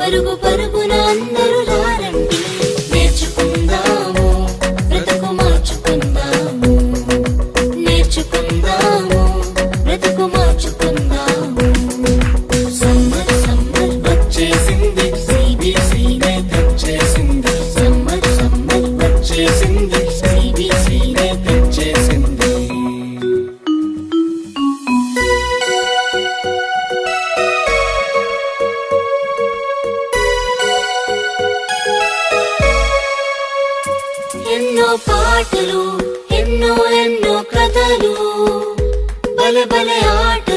పరుగు పరుగున అందరూ రారండి, నేర్చుకుందాము బ్రతుకు మార్చుకుందాము, నేర్చుకుందాము బ్రతుకు మార్చుకుందాము. సమ్మర్ సమ్మర్ వచ్చేసింది, సిబిసినే తెచ్చేసింది. సమ్మర్ సమ్మర్ వచ్చేసింది, సిబిసినే తెచ్చేసింది. ఎన్నో పాటలు, ఎన్నో ఎన్నో కథలు, భలే భలే ఆటలు.